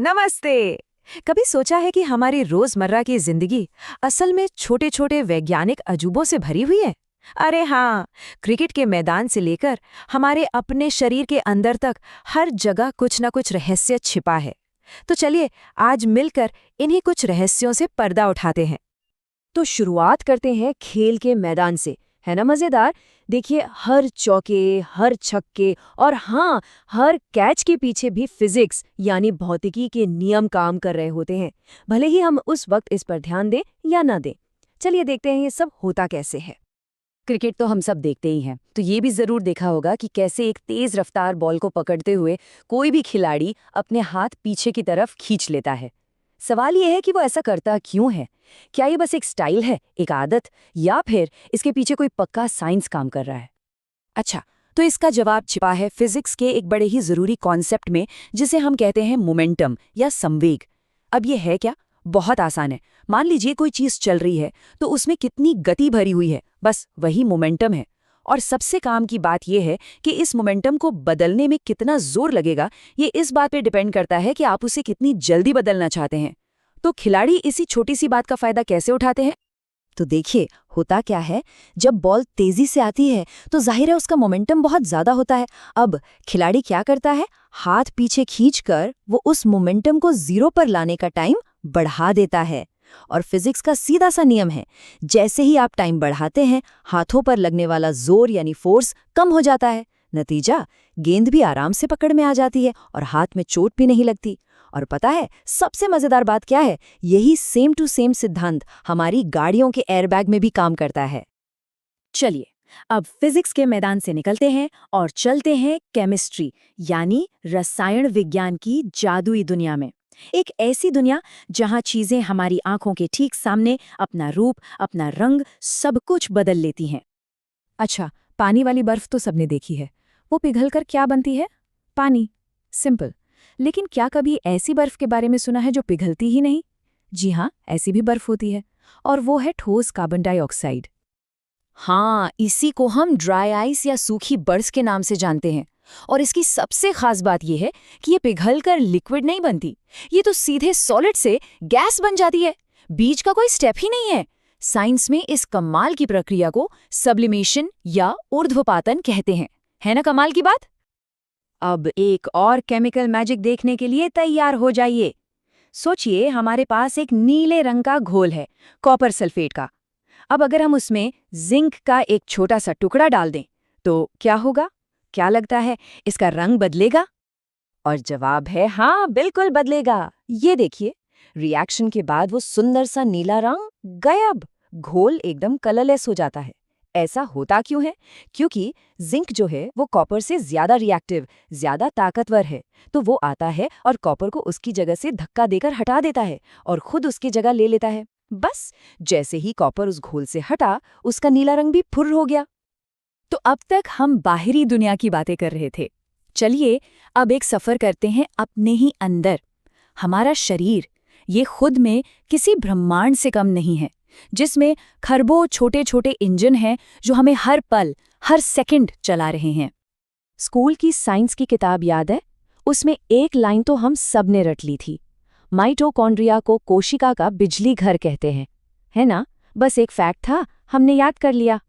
नमस्ते। कभी सोचा है कि हमारी रोजमर्रा की जिंदगी असल में छोटे छोटे वैज्ञानिक अजूबों से भरी हुई है? अरे हाँ, क्रिकेट के मैदान से लेकर हमारे अपने शरीर के अंदर तक हर जगह कुछ न कुछ रहस्य छिपा है। तो चलिए आज मिलकर इन्हीं कुछ रहस्यों से पर्दा उठाते हैं। तो शुरुआत करते हैं खेल के मैदान से। है ना मजेदार। देखिए, हर चौके, हर छक्के और हाँ, हर कैच के पीछे भी फिजिक्स यानी भौतिकी के नियम काम कर रहे होते हैं, भले ही हम उस वक्त इस पर ध्यान दें या ना दें। चलिए देखते हैं ये सब होता कैसे है। क्रिकेट तो हम सब देखते ही हैं, तो ये भी जरूर देखा होगा कि कैसे एक तेज रफ्तार बॉल को पकड़ते हुए कोई भी खिलाड़ी अपने हाथ पीछे की तरफ खींच लेता है। सवाल ये है कि वो ऐसा करता क्यों है। क्या ये बस एक स्टाइल है, एक आदत, या फिर इसके पीछे कोई पक्का साइंस काम कर रहा है? अच्छा, तो इसका जवाब छिपा है फिजिक्स के एक बड़े ही जरूरी कॉन्सेप्ट में, जिसे हम कहते हैं मोमेंटम या संवेग। अब ये है क्या? बहुत आसान है। मान लीजिए कोई चीज चल रही है, तो उसमें कितनी गति भरी हुई है, बस वही मोमेंटम है। और सबसे काम की बात यह है कि इस मोमेंटम को बदलने में कितना जोर लगेगा, ये इस बात पे डिपेंड करता है कि आप उसे कितनी जल्दी बदलना चाहते हैं। तो खिलाड़ी इसी छोटी सी बात का फायदा कैसे उठाते हैं? तो देखिए, होता क्या है, जब बॉल तेजी से आती है तो जाहिर है उसका मोमेंटम बहुत ज्यादा होता है। अब खिलाड़ी क्या करता है, हाथ पीछे खींचकर वो उस मोमेंटम को जीरो पर लाने का टाइम बढ़ा देता है। और फिजिक्स का सीधा सा नियम है, जैसे ही आप टाइम बढ़ाते हैं, हाथों पर लगने वाला जोर यानी फोर्स कम हो जाता है। नतीजा, गेंद भी आराम से पकड़ में आ जाती है और हाथ में चोट भी नहीं लगती। और पता है सबसे मजेदार बात क्या है? यही सेम टू सेम सिद्धांत हमारी गाड़ियों के एयरबैग में भी काम करता है। चलिए अब फिजिक्स के मैदान से निकलते हैं और चलते हैं केमिस्ट्री यानी रसायन विज्ञान की जादुई दुनिया में। एक ऐसी दुनिया जहां चीजें हमारी आंखों के ठीक सामने अपना रूप, अपना रंग, सब कुछ बदल लेती हैं। अच्छा, पानी वाली बर्फ तो सबने देखी है। वो पिघलकर क्या बनती है? पानी। सिंपल। लेकिन क्या कभी ऐसी बर्फ के बारे में सुना है जो पिघलती ही नहीं? जी हाँ, ऐसी भी बर्फ होती है, और वो है ठोस कार्बन डाइऑक्साइड। हाँ, इसी को हम ड्राई आइस या सूखी बर्फ के नाम से जानते हैं। और इसकी सबसे खास बात यह है कि ये पिघलकर लिक्विड नहीं बनती, ये तो सीधे सॉलिड से गैस बन जाती है। बीच का कोई स्टेप ही नहीं है। साइंस में इस कमाल की प्रक्रिया को सब्लिमेशन या ऊर्ध्वपातन कहते हैं। है ना कमाल की बात? अब एक और केमिकल मैजिक देखने के लिए तैयार हो जाइए। सोचिए, हमारे पास एक नीले रंग का घोल है, कॉपर सल्फेट का। अब अगर हम उसमें जिंक का एक छोटा सा टुकड़ा डाल दें, तो क्या होगा? क्या लगता है, इसका रंग बदलेगा? और जवाब है हाँ, बिल्कुल बदलेगा। ये देखिए, रिएक्शन के बाद वो सुंदर सा नीला रंग गायब। घोल एकदम कलरलेस हो जाता है। ऐसा होता क्यों है? क्योंकि जिंक जो है वो कॉपर से ज्यादा रिएक्टिव, ज्यादा ताकतवर है। तो वो आता है और कॉपर को उसकी जगह से धक्का देकर हटा देता है और खुद उसकी जगह ले लेता है। बस जैसे ही कॉपर उस घोल से हटा, उसका नीला रंग भी फुर्र हो गया। तो अब तक हम बाहरी दुनिया की बातें कर रहे थे। चलिए अब एक सफर करते हैं अपने ही अंदर। हमारा शरीर, ये खुद में किसी ब्रह्मांड से कम नहीं है, जिसमें खरबों छोटे छोटे इंजन हैं जो हमें हर पल, हर सेकंड चला रहे हैं। स्कूल की साइंस की किताब याद है? उसमें एक लाइन तो हम सब ने रट ली थी, माइटोकॉन्ड्रिया को कोशिका का बिजली घर कहते हैं। है ना? बस एक फैक्ट था, हमने याद कर लिया।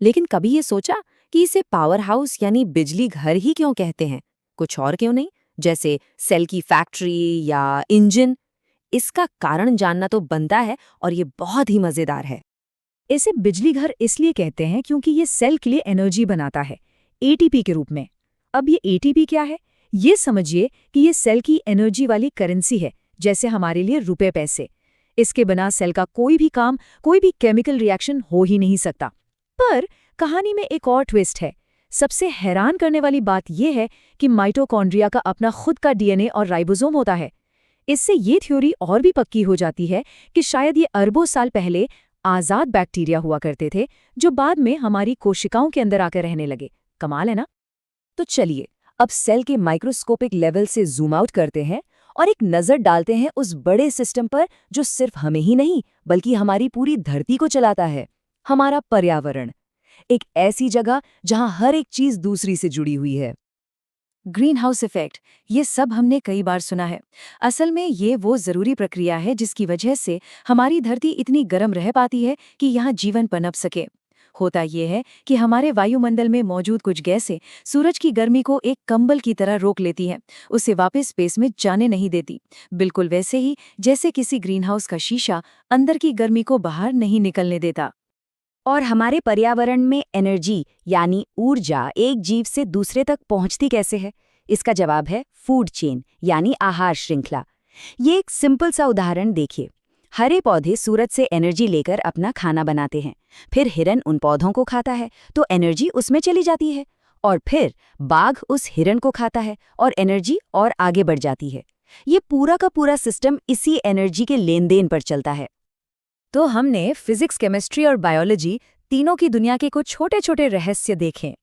लेकिन कभी ये सोचा कि इसे पावर हाउस यानी बिजली घर ही क्यों कहते हैं? कुछ और क्यों नहीं, जैसे सेल की फैक्ट्री या इंजन? इसका कारण जानना तो बनता है, और ये बहुत ही मजेदार है। इसे बिजली घर इसलिए कहते हैं क्योंकि ये सेल के लिए एनर्जी बनाता है, एटीपी के रूप में। अब ये एटीपी क्या है? ये समझिए कि ये सेल की एनर्जी वाली करेंसी है, जैसे हमारे लिए रुपए पैसे। इसके बिना सेल का कोई भी काम, कोई भी केमिकल रिएक्शन हो ही नहीं सकता। पर कहानी में एक और ट्विस्ट है। सबसे हैरान करने वाली बात यह है कि माइटोकॉन्ड्रिया का अपना खुद का डीएनए और राइबोसोम होता है। इससे ये थ्योरी और भी पक्की हो जाती है कि शायद ये अरबों साल पहले आजाद बैक्टीरिया हुआ करते थे, जो बाद में हमारी कोशिकाओं के अंदर आकर रहने लगे। कमाल है ना? तो चलिए अब सेल के माइक्रोस्कोपिक लेवल से जूम आउट करते हैं और एक नजर डालते हैं उस बड़े सिस्टम पर जो सिर्फ हमें ही नहीं बल्कि हमारी पूरी धरती को चलाता है, हमारा पर्यावरण। एक ऐसी जगह जहां हर एक चीज दूसरी से जुड़ी हुई है। ग्रीन हाउस इफेक्ट, ये सब हमने कई बार सुना है। असल में ये वो जरूरी प्रक्रिया है जिसकी वजह से हमारी धरती इतनी गर्म रह पाती है कि यहाँ जीवन पनप सके। होता ये है कि हमारे वायुमंडल में मौजूद कुछ गैसें सूरज की गर्मी को एक कंबल की तरह रोक लेती हैं, उसे वापस स्पेस में जाने नहीं देती। बिल्कुल वैसे ही जैसे किसी ग्रीनहाउस का शीशा अंदर की गर्मी को बाहर नहीं निकलने देता। और हमारे पर्यावरण में एनर्जी यानी ऊर्जा एक जीव से दूसरे तक पहुंचती कैसे है? इसका जवाब है फूड चेन यानी आहार श्रृंखला। ये एक सिंपल सा उदाहरण देखिए। हरे पौधे सूरज से एनर्जी लेकर अपना खाना बनाते हैं, फिर हिरन उन पौधों को खाता है तो एनर्जी उसमें चली जाती है, और फिर बाघ उस हिरन को खाता है और एनर्जी और आगे बढ़ जाती है। ये पूरा का पूरा सिस्टम इसी एनर्जी के लेन देन पर चलता है। तो हमने फिजिक्स, केमिस्ट्री और बायोलॉजी तीनों की दुनिया के कुछ छोटे छोटे रहस्य देखे।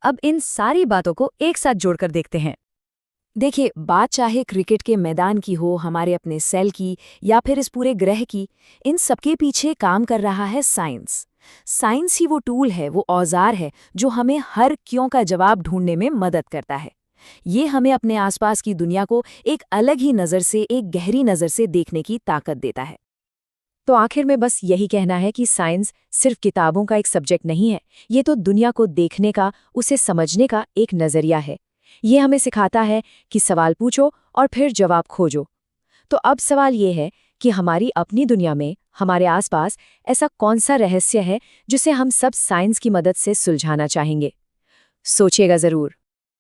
अब इन सारी बातों को एक साथ जोड़कर देखते हैं। देखिए, बात चाहे क्रिकेट के मैदान की हो, हमारे अपने सेल की, या फिर इस पूरे ग्रह की, इन सबके पीछे काम कर रहा है साइंस। साइंस ही वो टूल है, वो औजार है जो हमें हर क्यों का जवाब ढूंढने में मदद करता है। ये हमें अपने आसपास की दुनिया को एक अलग ही नज़र से, एक गहरी नज़र से देखने की ताकत देता है। तो आखिर में बस यही कहना है कि साइंस सिर्फ किताबों का एक सब्जेक्ट नहीं है, ये तो दुनिया को देखने का, उसे समझने का एक नज़रिया है। ये हमें सिखाता है कि सवाल पूछो और फिर जवाब खोजो। तो अब सवाल ये है कि हमारी अपनी दुनिया में, हमारे आसपास ऐसा कौन सा रहस्य है जिसे हम सब साइंस की मदद से सुलझाना चाहेंगे? सोचिएगा ज़रूर।